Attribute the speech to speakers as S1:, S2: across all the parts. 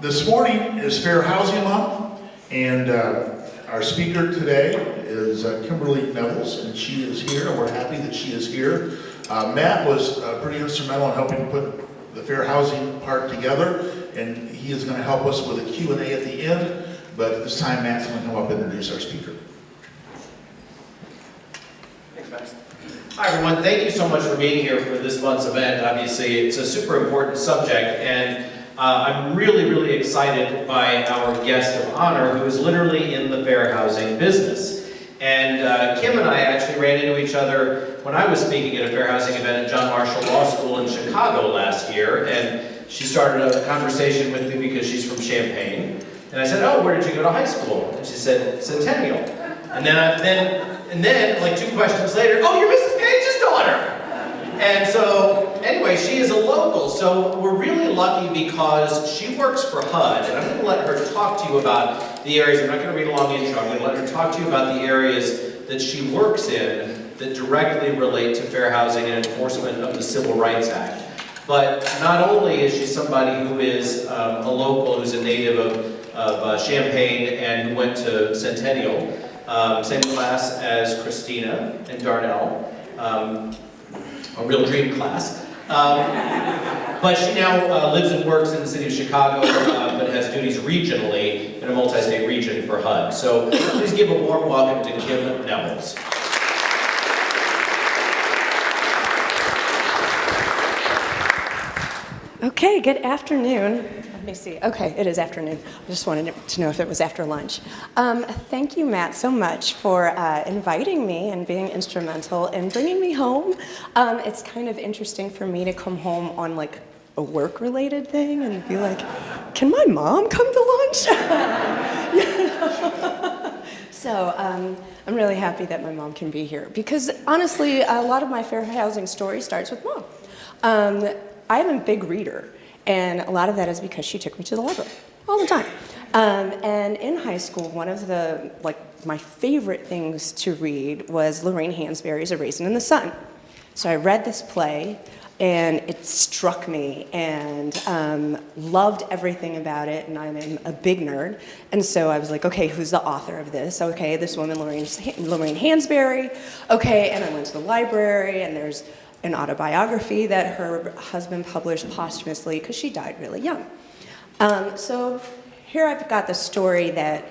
S1: This morning is Fair Housing Month, and our speaker today is Kimberly Nevels, and she is here, and we're happy that she is here. Matt was pretty instrumental in helping put the fair housing part together, and he is going to help us with a Q&A at the end, but at this time Matt's going to come up and introduce our speaker.
S2: Thanks, Matt. Hi everyone, thank you so much for being here for this month's event. Obviously it's a super important subject, and I'm really excited by our guest of honor, who is literally in the fair housing business. And Kim and I actually ran into each other when I was speaking at a fair housing event at John Marshall Law School in Chicago last year, and she started a conversation with me because she's from Champaign. And I said, oh, where did you go to high school? And she said, Centennial. And then like 2 questions later, oh, you're Mrs. Page's daughter. And so, anyway, she is a local, so we're really lucky because she works for HUD, and I'm going to let her talk to you about the areas. I'm not going to read a long intro. I'm going to let her talk to you about the areas that she works in that directly relate to fair housing and enforcement of the Civil Rights Act. But not only is she somebody who is a local, who's a native of Champaign and who went to Centennial, same class as Christina and Darnell, a real dream class. But she now lives and works in the city of Chicago, but has duties regionally in a multi-state region for HUD. So please give a warm welcome to Kim Nevels.
S3: Okay, good afternoon. Let me see. Okay, it is afternoon. I just wanted to know if it was after lunch. Thank you, Matt, so much for inviting me and being instrumental in bringing me home. It's kind of interesting for me to come home on like a work-related thing and be like, can my mom come to lunch? So I'm really happy that my mom can be here because honestly, a lot of my fair housing story starts with mom. I am a big reader, and a lot of that is because she took me to the library all the time. And in high school, one of the, my favorite things to read was Lorraine Hansberry's A Raisin in the Sun. So I read this play, and it struck me, and loved everything about it, and I'm a big nerd. And so I was like, okay, who's the author of this? Okay, this woman, Lorraine Hansberry. Okay, and I went to the library, and there's an autobiography that her husband published posthumously because she died really young. So here I've got the story that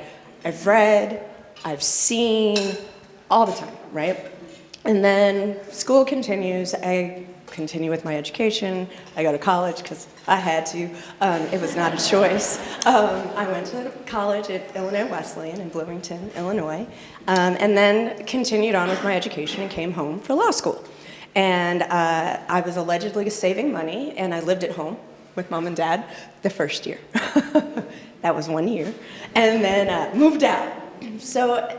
S3: I've read, I've seen all the time, right? And then school continues. I continue with my education. I go to college because I had to. It was not a choice. I went to college at Illinois Wesleyan in Bloomington, Illinois, and then continued on with my education and came home for law school. And I was allegedly saving money, and I lived at home with mom and dad the first year. That was 1 year. And then moved out. So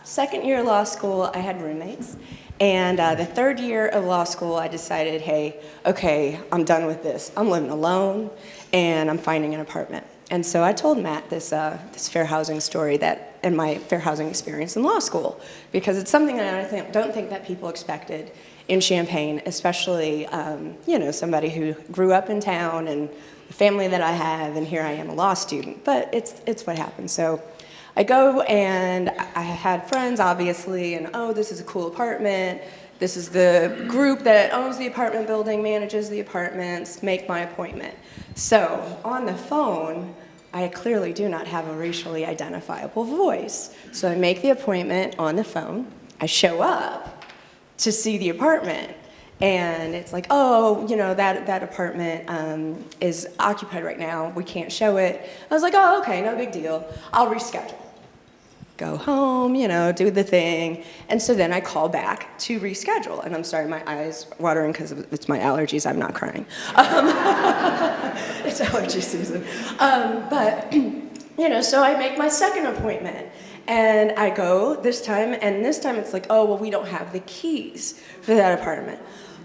S3: second year of law school, I had roommates. And the third year of law school, I decided, hey, okay, I'm done with this. I'm living alone, and I'm finding an apartment. And so I told Matt this fair housing story and my fair housing experience in law school, because it's something that I don't think that people expected in Champaign, especially somebody who grew up in town and the family that I have, and here I am a law student. But it's what happened. So I go, and I had friends, obviously, and oh, this is a cool apartment. This is the group that owns the apartment building, manages the apartments, make my appointment. So on the phone, I clearly do not have a racially identifiable voice. So I make the appointment on the phone. I show up to see the apartment, and it's like, oh, that apartment is occupied right now. We can't show it. I was like, oh, okay, no big deal. I'll reschedule. Go home, do the thing. And so then I call back to reschedule, and I'm sorry, my eyes watering because it's my allergies. I'm not crying. It's allergy season. So I make my second appointment. And I go this time it's like, oh, well, we don't have the keys for that apartment.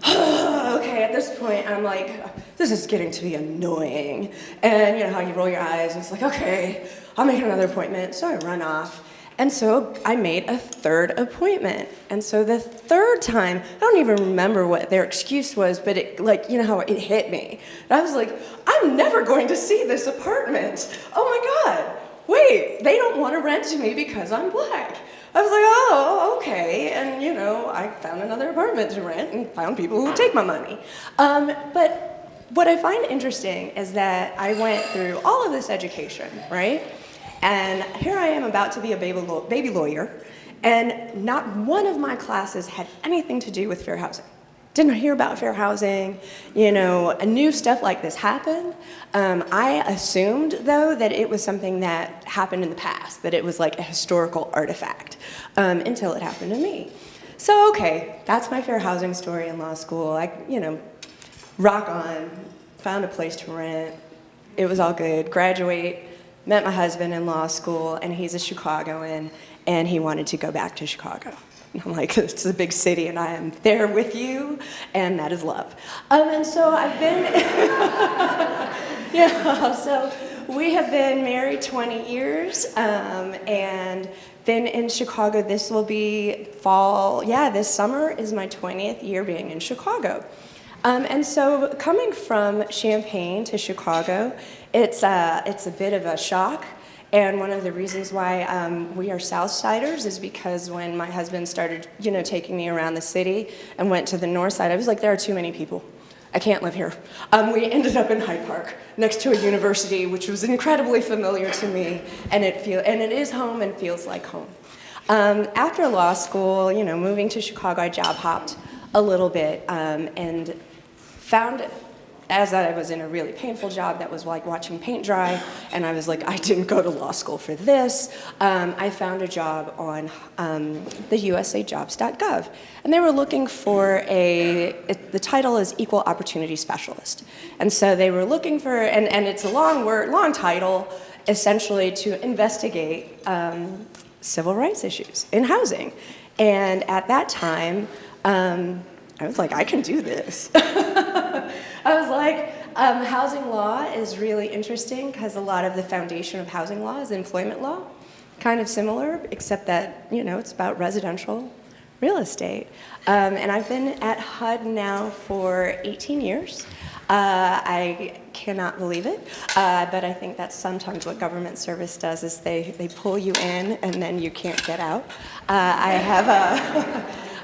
S3: Okay, at this point, I'm like, this is getting to be annoying. And you know how you roll your eyes, and it's like, okay, I'll make another appointment. So I run off, And so I made a third appointment. And so the third time, I don't even remember what their excuse was, but it, like, you know how it hit me. And I was like, I'm never going to see this apartment. Oh my God, wait, they don't want to rent to me because I'm black. I was like, oh, okay. And you know, I found another apartment to rent and found people who would take my money. But what I find interesting is that I went through all of this education, right? And here I am about to be a baby lawyer, and not one of my classes had anything to do with fair housing. Didn't hear about fair housing, you know, new stuff like this happened. I assumed, though, that it was something that happened in the past, that it was like a historical artifact, until it happened to me. So, okay, that's my fair housing story in law school. I, you know, rock on, found a place to rent. It was all good, graduate. Met my husband in law school, and he's a Chicagoan, and he wanted to go back to Chicago. And I'm like, it's a big city, and I am there with you, and that is love. And so I've been, yeah, so we have been married 20 years, and been in Chicago. This will be fall, yeah, this summer is my 20th year being in Chicago. And so coming from Champaign to Chicago, it's a bit of a shock. And one of the reasons why we are Southsiders is because when my husband started, you know, taking me around the city and went to the north side, I was like, there are too many people. I can't live here. We ended up in Hyde Park, next to a university, which was incredibly familiar to me, and it is home and feels like home. After law school, you know, moving to Chicago, I job hopped a little bit, and found, as I was in a really painful job that was like watching paint dry, and I was like, I didn't go to law school for this. I found a job on the usajobs.gov, and they were looking for the title is Equal Opportunity Specialist. And so they were looking for, and it's a long title, essentially to investigate civil rights issues in housing. And at that time, I was like, I can do this. I was like, housing law is really interesting because a lot of the foundation of housing law is employment law. Kind of similar, except that, you know, it's about residential real estate. And I've been at HUD now for 18 years. I cannot believe it, but I think that's sometimes what government service does is they pull you in and then you can't get out. I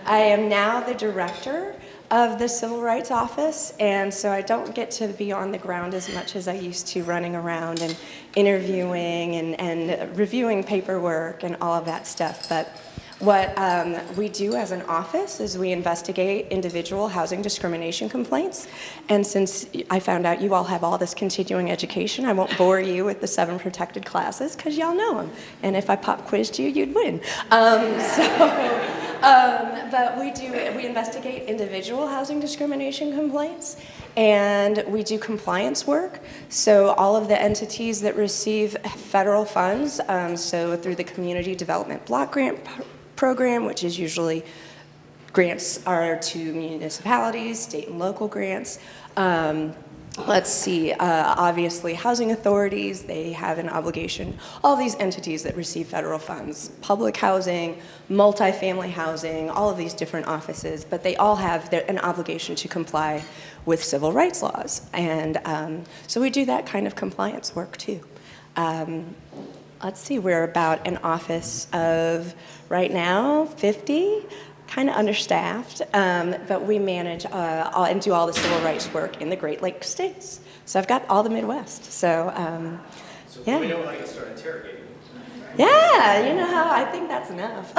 S3: am now the director of the Civil Rights Office, and so I don't get to be on the ground as much as I used to, running around and interviewing and reviewing paperwork and all of that stuff. But what we do as an office is we investigate individual housing discrimination complaints. And since I found out you all have all this continuing education, I won't bore you with the 7 protected classes because y'all know them. And if I pop quizzed you, you'd win. But we investigate individual housing discrimination complaints, and we do compliance work. So all of the entities that receive federal funds, so through the Community Development Block Grant Program, which is usually grants are to municipalities, state and local grants. Let's see, obviously housing authorities, they have an obligation. All these entities that receive federal funds, public housing, multifamily housing, all of these different offices, but they all have an obligation to comply with civil rights laws. And so we do that kind of compliance work too. Let's see, we're about an office of, right now, 50. Kind of understaffed, but we manage and do all the civil rights work in the Great Lakes states. So I've got all the Midwest. So yeah.
S2: We know when I can start interrogating.
S3: Yeah, you know how I think that's enough.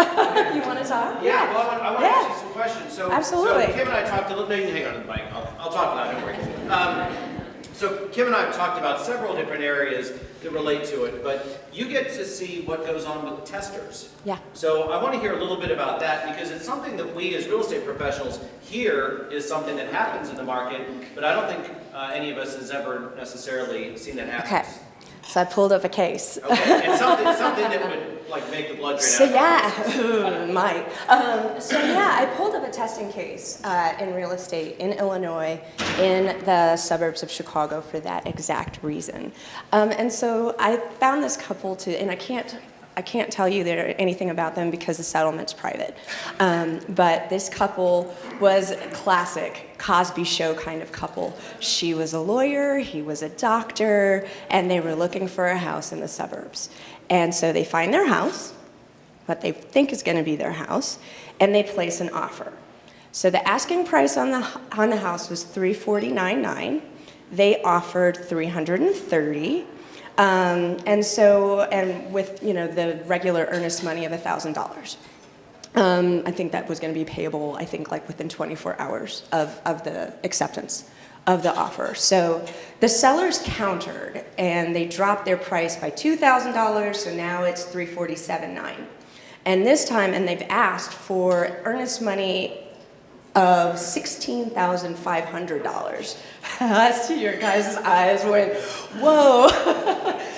S3: You want to talk?
S2: Yeah, well, I want to ask you some questions. So,
S3: absolutely.
S2: So Kim and I talked a little. No, you can hang on to the mic. I'll talk about it. Don't worry. So Kim and I have talked about several different areas that relate to it, but you get to see what goes on with testers.
S3: Yeah.
S2: So I want to hear a little bit about that because it's something that we as real estate professionals hear is something that happens in the market, but I don't think any of us has ever necessarily seen that happen.
S3: Okay. So I pulled up a case.
S2: Okay, and something that would like make the blood drain
S3: So
S2: out.
S3: might. So yeah, I pulled up a testing case in real estate in Illinois, in the suburbs of Chicago for that exact reason. And so I found this couple and I I can't tell you anything about them because the settlement's private. But this couple was a classic Cosby Show kind of couple. She was a lawyer, he was a doctor, and they were looking for a house in the suburbs. And so they find their house, what they think is going to be their house, and they place an offer. So the asking price on the house was $349,900. They offered $330,000, and with the regular earnest money of $1,000. I think that was going to be payable, I think, like within 24 hours of the acceptance of the offer. So the sellers countered, and they dropped their price by $2,000, so now it's $347,900. And this time, and they've asked for earnest money of $16,500. I see your guys' eyes went, whoa.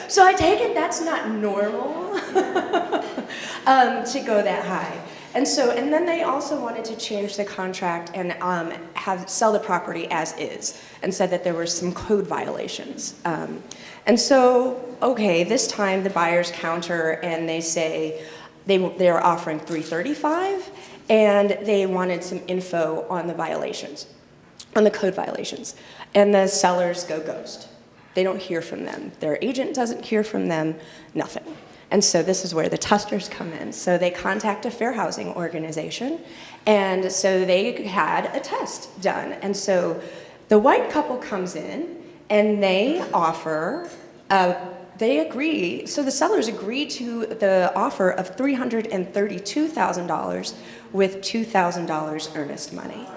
S3: So I take it that's not normal to go that high. And then they also wanted to change the contract and sell the property as is, and said that there were some code violations. Okay, this time the buyers counter and they say they're offering $335,000, and they wanted some info on the violations, on the code violations. And the sellers go ghost. They don't hear from them. Their agent doesn't hear from them, nothing. And so this is where the testers come in. So they contact a fair housing organization, and so they had a test done. And so the white couple comes in, and they offer, they agree, so the sellers agree to the offer of $332,000 with $2,000 earnest money.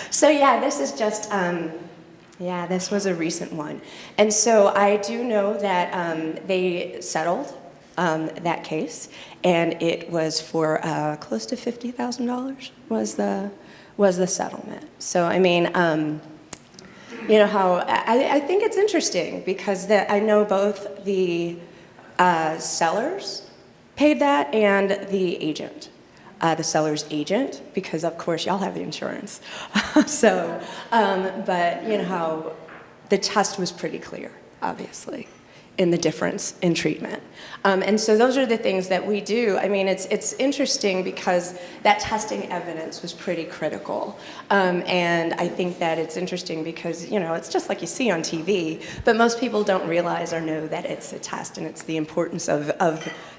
S3: So yeah, this is just, this was a recent one. And so I do know that they settled that case, and it was for close to $50,000 was the settlement. So I mean, how I think it's interesting because I know both the sellers paid that and the agent. The seller's agent, because of course y'all have the insurance. But how the test was pretty clear, obviously, in the difference in treatment. And so those are the things that we do. I mean, it's interesting because that testing evidence was pretty critical. And I think that it's interesting because, it's just like you see on TV, but most people don't realize or know that it's a test, and it's the importance of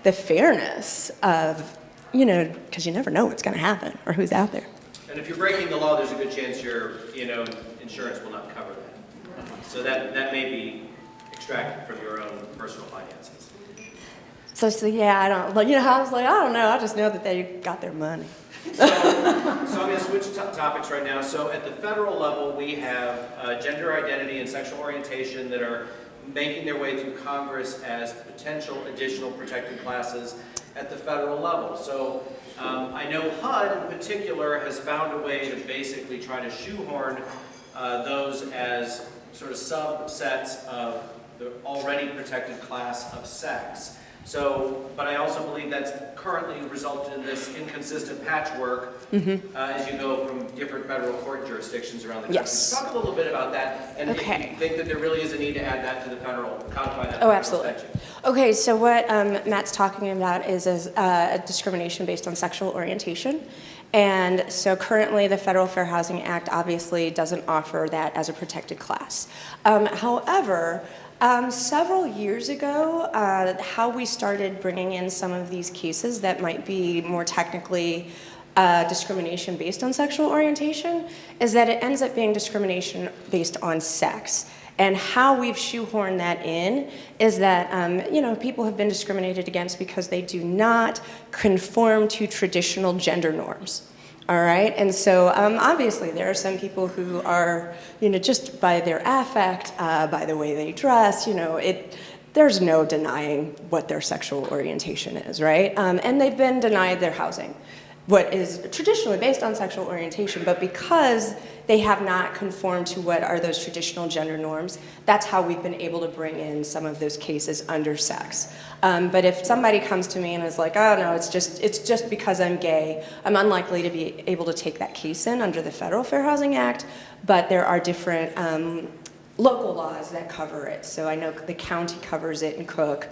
S3: the fairness of, because you never know what's going to happen or who's out there.
S2: And if you're breaking the law, there's a good chance your, insurance will not cover that. So that may be extracted from your own personal finances.
S3: So yeah, I don't, I was like, I don't know, I just know that they got their money.
S2: So I'm going to switch topics right now. So at the federal level, we have gender identity and sexual orientation that are making their way through Congress as potential additional protected classes at the federal level. So I know HUD in particular has found a way to basically try to shoehorn those as sort of subsets of the already protected class of sex. So, but I also believe that's currently resulted in this inconsistent patchwork as you go from different federal court jurisdictions around the country.
S3: Yes.
S2: Talk a little bit about that, and
S3: Okay.
S2: if you think that there really is a need to add that to the federal, codify that.
S3: Oh, absolutely. Okay, so what Matt's talking about is a discrimination based on sexual orientation. And so currently the Federal Fair Housing Act obviously doesn't offer that as a protected class. However, several years ago, how we started bringing in some of these cases that might be more technically discrimination based on sexual orientation is that it ends up being discrimination based on sex. And how we've shoehorned that in is that, people have been discriminated against because they do not conform to traditional gender norms. All right, and so obviously there are some people who are, just by their affect, by the way they dress, there's no denying what their sexual orientation is, right? And they've been denied their housing, what is traditionally based on sexual orientation, but because they have not conformed to what are those traditional gender norms, that's how we've been able to bring in some of those cases under sex. But if somebody comes to me and is like, oh no, it's just because I'm gay, I'm unlikely to be able to take that case in under the Federal Fair Housing Act, but there are different local laws that cover it. So I know the county covers it in Cook,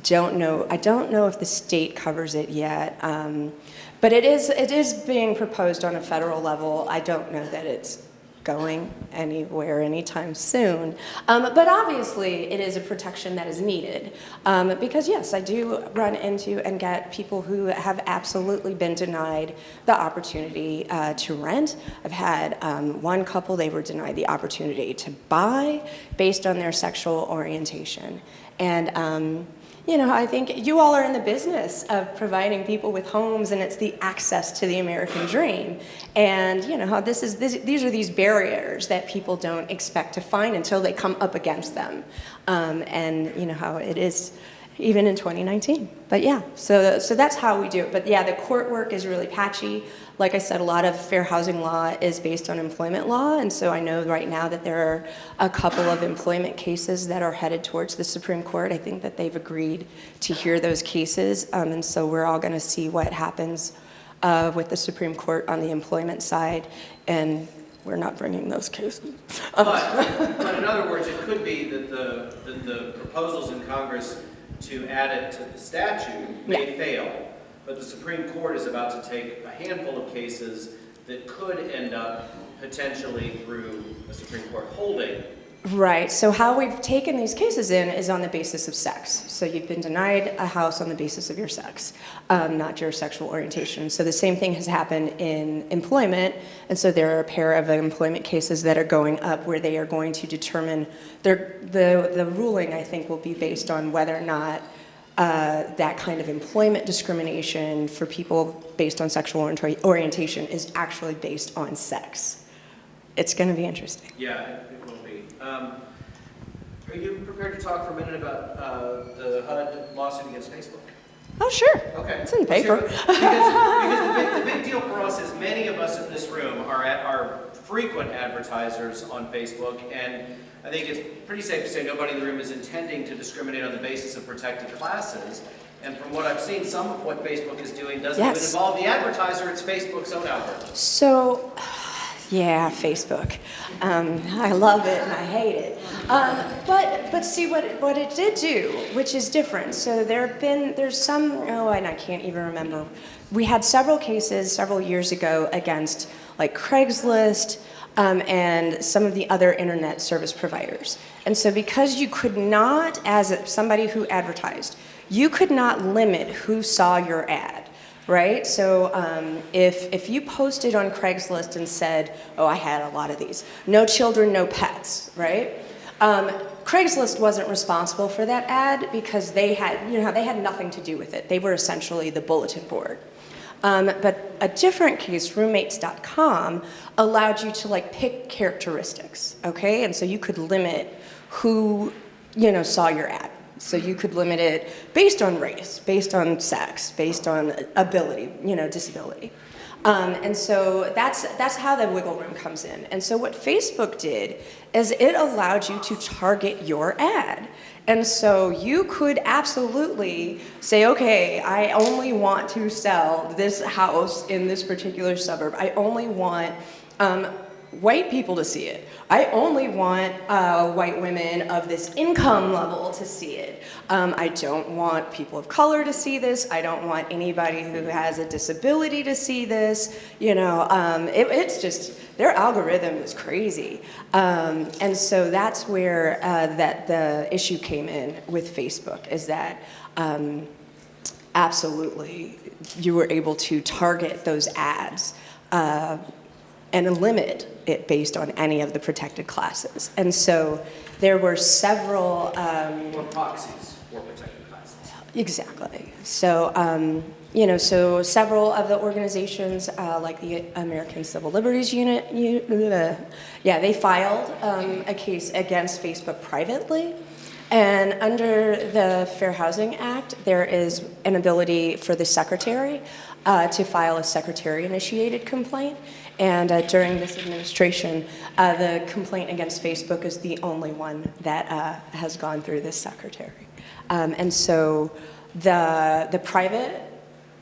S3: Don't know. I don't know if the state covers it yet, but it is being proposed on a federal level. I don't know that it's going anywhere anytime soon, but obviously it is a protection that is needed because yes, I do run into and get people who have absolutely been denied the opportunity to rent. I've had one couple, they were denied the opportunity to buy based on their sexual orientation. And you know, I think you all are in the business of providing people with homes, and it's the access to the American dream. And you know how these are these barriers that people don't expect to find until they come up against them. And you know how it is even in 2019. But yeah, so that's how we do it. But yeah, the court work is really patchy. Like I said, a lot of fair housing law is based on employment law, and so I know right now that there are a couple of employment cases that are headed towards the Supreme Court. I think that they've agreed to hear those cases, and so we're all going to see what happens with the Supreme Court on the employment side, and we're not bringing those cases.
S2: But in other words, it could be that the proposals in Congress to add it to the statute may fail. But the Supreme Court is about to take a handful of cases that could end up potentially through a Supreme Court holding.
S3: Right, so how we've taken these cases in is on the basis of sex. So you've been denied a house on the basis of your sex, not your sexual orientation. So the same thing has happened in employment, and so there are a pair of employment cases that are going up where they are going to determine, the ruling I think will be based on whether or not that kind of employment discrimination for people based on sexual orientation is actually based on sex. It's going to be interesting.
S2: Yeah, it will be. Are you prepared to talk for a minute about the HUD lawsuit against Facebook?
S3: Oh, sure.
S2: Okay.
S3: It's in the paper.
S2: Because the big deal for us is many of us in this room are frequent advertisers on Facebook, and I think it's pretty safe to say nobody in the room is intending to discriminate on the basis of protected classes. And from what I've seen, some of what Facebook is doing doesn't even involve the advertiser, it's Facebook's own algorithm.
S3: So, yeah, Facebook. I love it and I hate it. But see what it did do, which is different. So there's some, and I can't even remember. We had several cases several years ago against like Craigslist, and some of the other internet service providers. And so because you could not, as somebody who advertised, you could not limit who saw your ad, right? So if you posted on Craigslist and said, oh, I had a lot of these, no children, no pets, right? Craigslist wasn't responsible for that ad because they had nothing to do with it. They were essentially the bulletin board. But a different case, roommates.com, allowed you to like pick characteristics, okay? And so you could limit who, saw your ad. So you could limit it based on race, based on sex, based on ability, disability. And so that's how the wiggle room comes in. And so what Facebook did is it allowed you to target your ad. And so you could absolutely say, okay, I only want to sell this house in this particular suburb. I only want white people to see it. I only want white women of this income level to see it. I don't want people of color to see this. I don't want anybody who has a disability to see this. It's just, their algorithm is crazy. And so that's where the issue came in with Facebook, is that absolutely you were able to target those ads and limit it based on any of the protected classes. And so there were several...
S2: or proxies for protected classes.
S3: Exactly. So, so several of the organizations, like the American Civil Liberties Unit, they filed a case against Facebook privately. And under the Fair Housing Act, there is an ability for the secretary to file a secretary-initiated complaint. And during this administration, the complaint against Facebook is the only one that has gone through this secretary. And so the private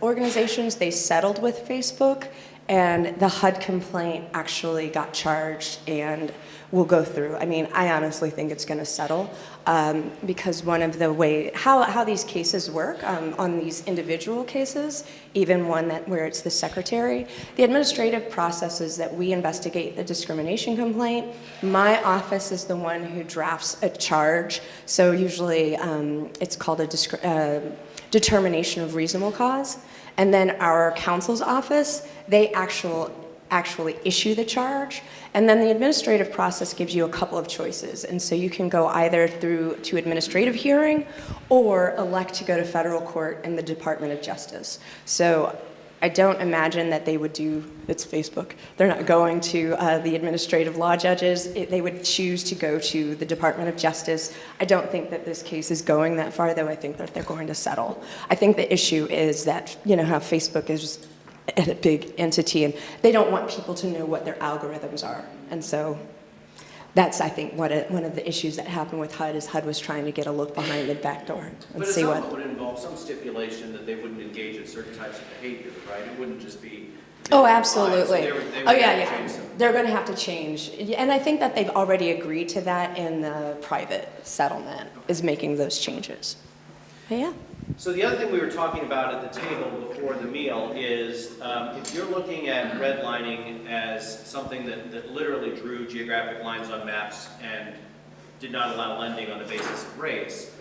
S3: organizations, they settled with Facebook, And the HUD complaint actually got charged and will go through. I mean, I honestly think it's going to settle because one of the way how these cases work on these individual cases, even one where it's the secretary, the administrative process is that we investigate the discrimination complaint. My office is the one who drafts a charge. So usually it's called a determination of reasonable cause. And then our counsel's office, they actually issue the charge. And then the administrative process gives you a couple of choices. And so you can go either through to administrative hearing or elect to go to federal court and the Department of Justice. So I don't imagine that they would do, it's Facebook, they're not going to the administrative law judges. They would choose to go to the Department of Justice. I don't think that this case is going that far, though I think that they're going to settle. I think the issue is that, you know, how Facebook is a big entity and they don't want people to know what their algorithms are. And so that's, I think, one of the issues that happened with HUD is HUD was trying to get a look behind the back door and see what.
S2: But it would involve some stipulation that they wouldn't engage in certain types of behavior, right? It wouldn't just be.
S3: Oh, absolutely.
S2: So they
S3: Oh, yeah. They're going to have to change. And I think that they've already agreed to that in the private settlement, is making those changes. But yeah.
S2: So the other thing we were talking about at the table before the meal is if you're looking at redlining as something that literally drew geographic lines on maps and did not allow lending on the basis of race,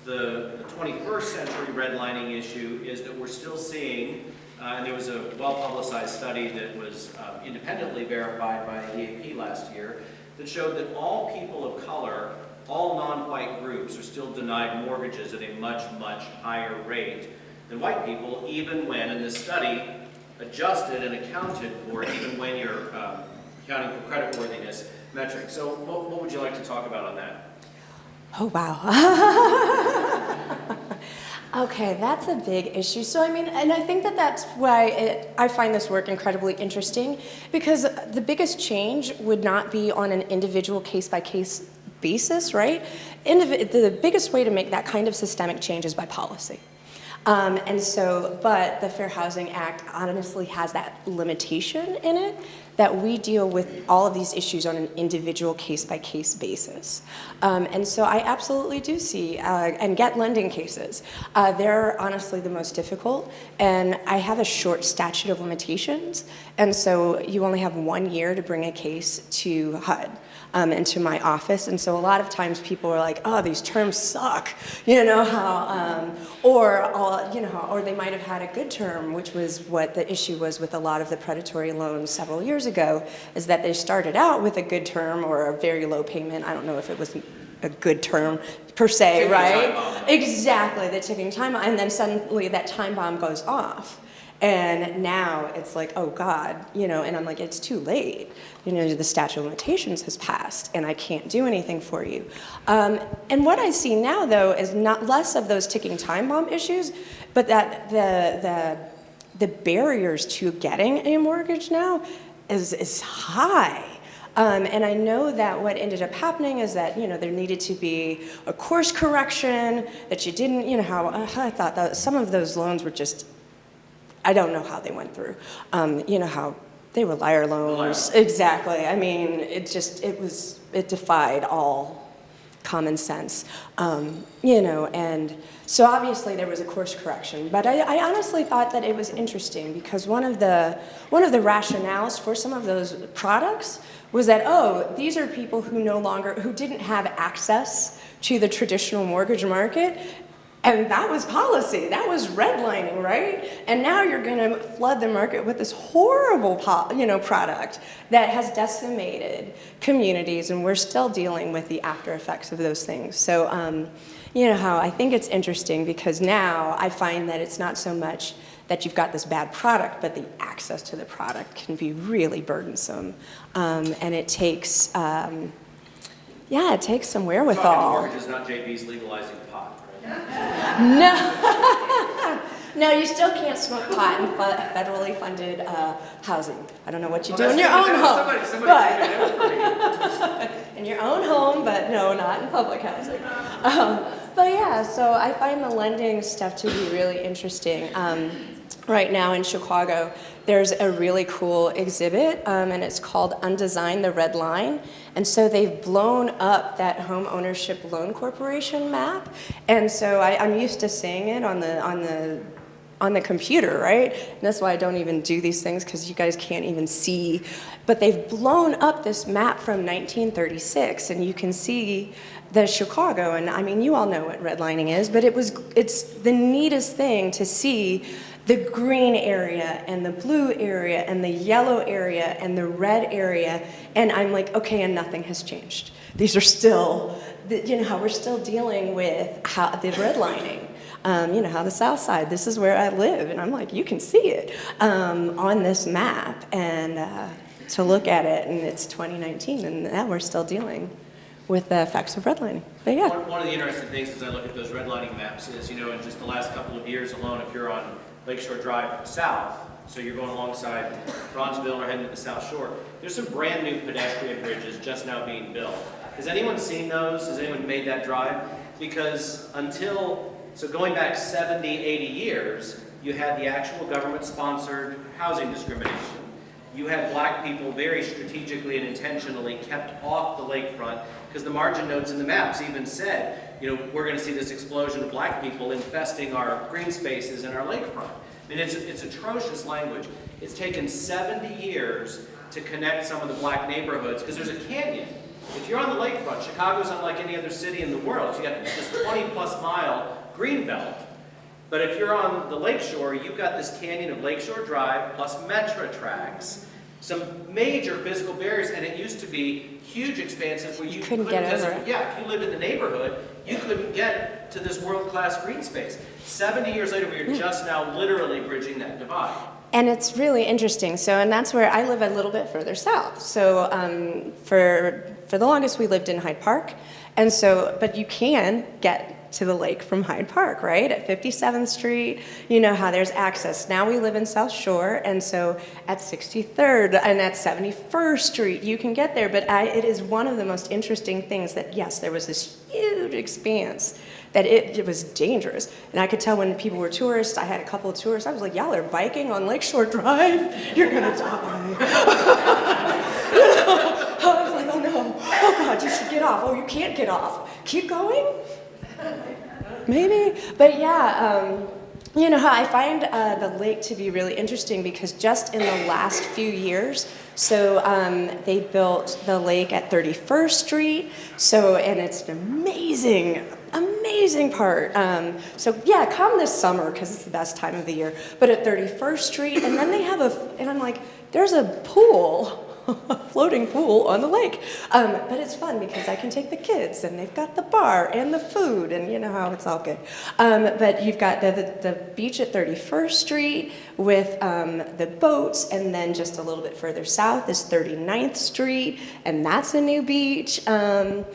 S2: the 21st century redlining issue is that we're still seeing, and there was a well-publicized study that was independently verified by the EAP last year, that showed that all people of color, all non-white groups, are still denied mortgages at a much, much higher rate than white people, even when, in this study, adjusted and accounted for, even when you're accounting for creditworthiness metrics. So what would you like to talk about on that?
S3: Oh, wow. Okay, that's a big issue. So, I mean, and I think that that's why I find this work incredibly interesting, because the biggest change would not be on an individual case-by-case basis, right? The biggest way to make that kind of systemic change is by policy. And so, but the Fair Housing Act honestly has that limitation in it, that we deal with all of these issues on an individual case-by-case basis. And so I absolutely do see, and get lending cases. They're honestly the most difficult, and I have a short statute of limitations, and so you only have 1 year to bring a case to HUD. Into my office, and so a lot of times people are like, "Oh, these terms suck," you know how, or they might have had a good term, which was what the issue was with a lot of the predatory loans several years ago, is that they started out with a good term or a very low payment. I don't know if it was a good term per se,
S2: Ticking
S3: right?
S2: time bomb.
S3: Exactly, the ticking time bomb, and then suddenly that time bomb goes off. And now it's like, oh God, you know, and I'm like, it's too late. You know, the statute of limitations has passed and I can't do anything for you. And what I see now though is not less of those ticking time bomb issues, but that the barriers to getting a mortgage now is high. And I know that what ended up happening is that, you know, there needed to be a course correction, that you didn't, you know, how I thought that some of those loans were just, I don't know how they went through. You know how they were liar loans. Exactly. I mean, it defied all common sense. You know, and so obviously there was a course correction. But I honestly thought that it was interesting because one of the rationales for some of those products was that, oh, these are people who didn't have access to the traditional mortgage market. And that was policy, that was redlining, right? And now you're gonna flood the market with this horrible product that has decimated communities, and we're still dealing with the after effects of those things. So, you know how I think it's interesting because now I find that it's not so much that you've got this bad product, but the access to the product can be really burdensome. And it takes, it takes some wherewithal.
S2: Mortgages, not JB's legalizing pot.
S3: No, no, you still can't smoke pot in federally funded housing. I don't know what you do in your own home, but in your own home, but no, not in public housing. But yeah, so I find the lending stuff to be really interesting. right now in Chicago, there's a really cool exhibit, and it's called Undesign the Red Line. And so they've blown up that home ownership loan corporation map. And so I'm used to seeing it on the computer, right? And that's why I don't even do these things, because you guys can't even see. But they've blown up this map from 1936, and you can see the Chicago, and I mean, you all know what redlining is, but it's the neatest thing to see the green area and the blue area and the yellow area and the red area, and I'm like, okay, and nothing has changed. These are still, we're still dealing with the redlining. How the South Side, this is where I live, and I'm like, you can see it on this map, and to look at it, and it's 2019, and now we're still dealing with the effects of redlining. But yeah.
S2: One of the interesting things as I look at those redlining maps is, in just the last couple of years alone, if you're on Lakeshore Drive south, so you're going alongside Bronzeville or heading to the South Shore, there's some brand new pedestrian bridges just now being built. Has anyone seen those? Has anyone made that drive? Because so going back 70, 80 years, you had the actual government-sponsored housing discrimination. You had black people very strategically and intentionally kept off the lakefront, because the margin notes in the maps even said, we're going to see this explosion of black people infesting our green spaces and our lakefront. I mean, it's atrocious language. It's taken 70 years to connect some of the black neighborhoods, because there's a canyon. If you're on the lakefront, Chicago's unlike any other city in the world. You got this 20-plus mile green belt. But if you're on the Lakeshore, you've got this canyon of Lakeshore Drive plus Metra tracks, some major physical barriers, and it used to be huge expanses where you couldn't
S3: get over it.
S2: Yeah, if you lived in the neighborhood, you couldn't get to this world-class green space. 70 years later, we are just now literally bridging that divide.
S3: And it's really interesting. So, and that's where I live a little bit further south. So for the longest, we lived in Hyde Park. And so, but you can get to the lake from Hyde Park, right? At 57th Street, you know how there's access. Now we live in South Shore, and so at 63rd and at 71st Street, you can get there. But it is one of the most interesting things that, yes, there was this huge expanse that it was dangerous. And I could tell when people were tourists, I had a couple of tourists, I was like, y'all are biking on Lakeshore Drive? You're gonna die. I was like, oh no, oh God, you should get off. Oh, you can't get off. Keep going? Maybe, but yeah, I find the lake to be really interesting because just in the last few years, so they built the lake at 31st Street, and it's an amazing part. So yeah, come this summer because it's the best time of the year, but at 31st Street, and then they have and I'm like, there's a pool, a floating pool on the lake. But it's fun because I can take the kids and they've got the bar and the food and you know how it's all good. But you've got the beach at 31st Street with the boats, and then just a little bit further south is 39th Street, and that's a new beach. And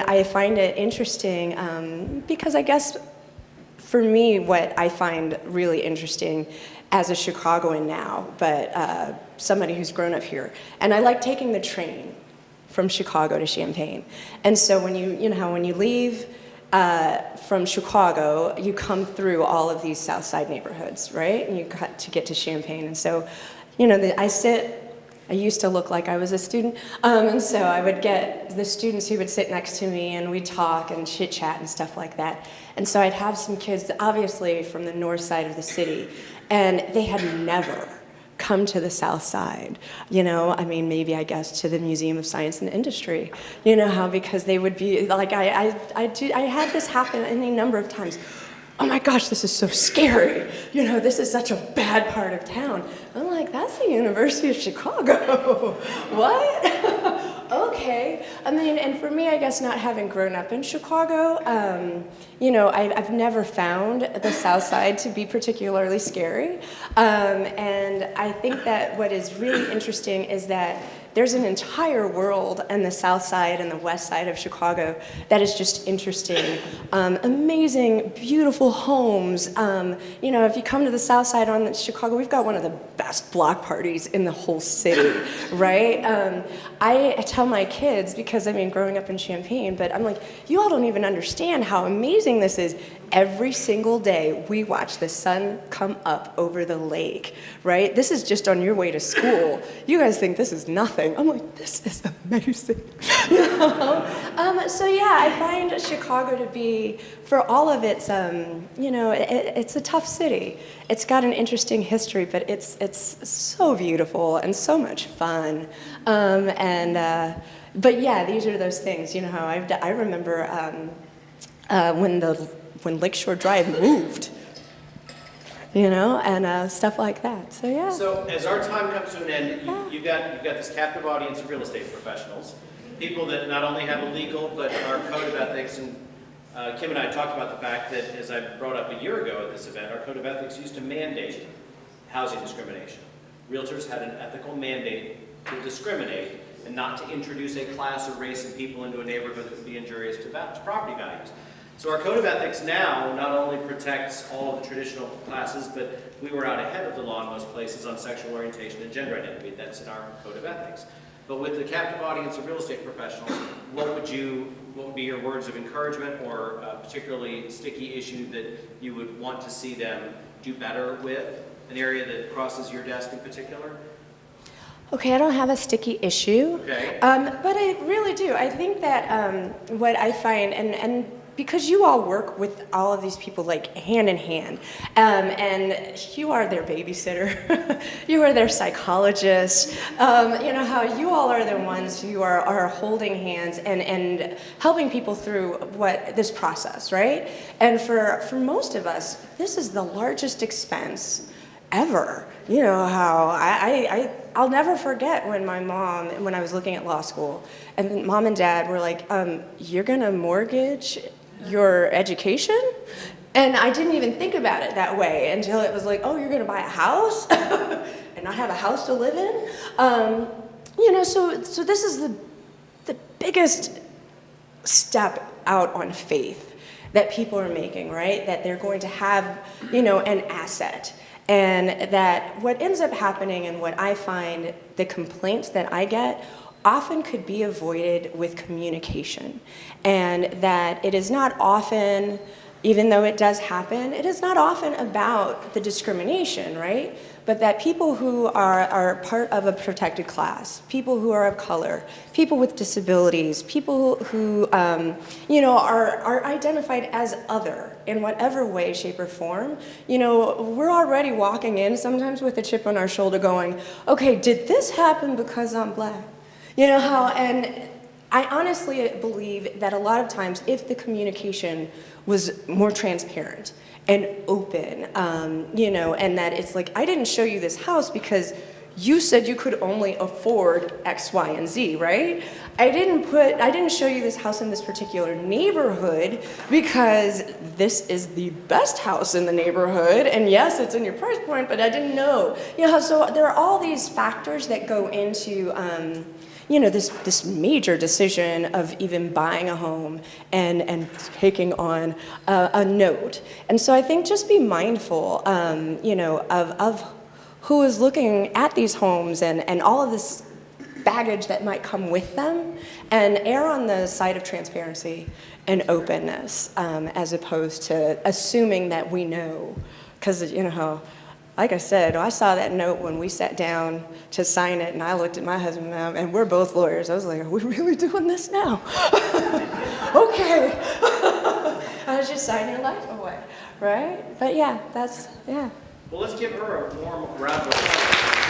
S3: I find it interesting because I guess for me, what I find really interesting as a Chicagoan now, but somebody who's grown up here, and I like taking the train from Chicago to Champaign. And so when you leave from Chicago, you come through all of these South Side neighborhoods, right? And you got to get to Champaign. And so, I used to look like I was a student, and so I would get the students who would sit next to me, and we'd talk and chit-chat and stuff like that. And so I'd have some kids, obviously from the north side of the city, and they had never come to the South Side, maybe I guess to the Museum of Science and Industry, because they would be like, I had this happen any number of times. Oh my gosh, this is so scary. This is such a bad part of town. I'm like, that's the University of Chicago. What? Okay. And for me, I guess not having grown up in Chicago, I've never found the South Side to be particularly scary. And I think that what is really interesting is that there's an entire world on the South Side and the West Side of Chicago that is just interesting. Amazing, beautiful homes. If you come to the South Side on Chicago, we've got one of the best block parties in the whole city, right? I tell my kids, because growing up in Champaign, but I'm like, you all don't even understand how amazing this is. every single day we watch the sun come up over the lake, right? This is just on your way to school. You guys think this is nothing. I'm like, this is amazing. You know? So yeah, I find Chicago to be, for all of its, you know, it's a tough city. It's got an interesting history, but it's so beautiful and so much fun. But yeah, these are those things, you know, how I remember when Lakeshore Drive moved, you know, and stuff like that. So yeah.
S2: So as our time comes to an end, you've got this captive audience of real estate professionals, people that not only have a legal but are code of ethics. And Kim and I talked about the fact that, as I brought up a year ago at this event, our code of ethics used to mandate housing discrimination. Realtors had an ethical mandate to discriminate and not to introduce a class or race of people into a neighborhood that would be injurious to property values. So our code of ethics now not only protects all of the traditional classes, but we were out ahead of the law in most places on sexual orientation and gender identity. That's in our code of ethics. But with the captive audience of real estate professionals, what would be your words of encouragement, or a particularly sticky issue that you would want to see them do better with? An area that crosses your desk in particular?
S3: Okay, I don't have a sticky issue,
S2: Okay.
S3: But I really do. I think that what I find, and because you all work with all of these people like hand in hand, and you are their babysitter, you are their psychologist, you know how you all are the ones who are holding hands and helping people through this process, right? And for most of us, this is the largest expense ever. You know how I'll never forget when my mom, when I was looking at law school, and mom and dad were like, you're gonna mortgage your education? And I didn't even think about it that way until it was like, oh, you're gonna buy a house and not have a house to live in? You know, so this is the biggest step out on faith that people are making, right? That they're going to have, you know, an asset. And that what ends up happening, and what I find the complaints that I get often could be avoided with communication. And that it is not often, even though it does happen, it is not often about the discrimination, right? But that people who are part of a protected class, people who are of color, people with disabilities, people who you know, are identified as other in whatever way, shape, or form, you know, we're already walking in sometimes with a chip on our shoulder going, okay, did this happen because I'm black? You know how, and I honestly believe that a lot of times if the communication was more transparent and open, you know, and that it's like, I didn't show you this house because you said you could only afford X, Y, and Z, right? I didn't show you this house in this particular neighborhood because this is the best house in the neighborhood, and yes, it's in your price point, but I didn't know. You know, so there are all these factors that go into, you know, this major decision of even buying a home and taking on a note. And so I think just be mindful, you know, of who is looking at these homes and all of this baggage that might come with them, and err on the side of transparency and openness, as opposed to assuming that we know. Because, you know, how, like I said, I saw that note when we sat down to sign it, and I looked at my husband, and we're both lawyers. I was like, are we really doing this now? Okay. I was just signing your life away, right? But yeah, yeah.
S2: Well, let's give her a warm round of applause.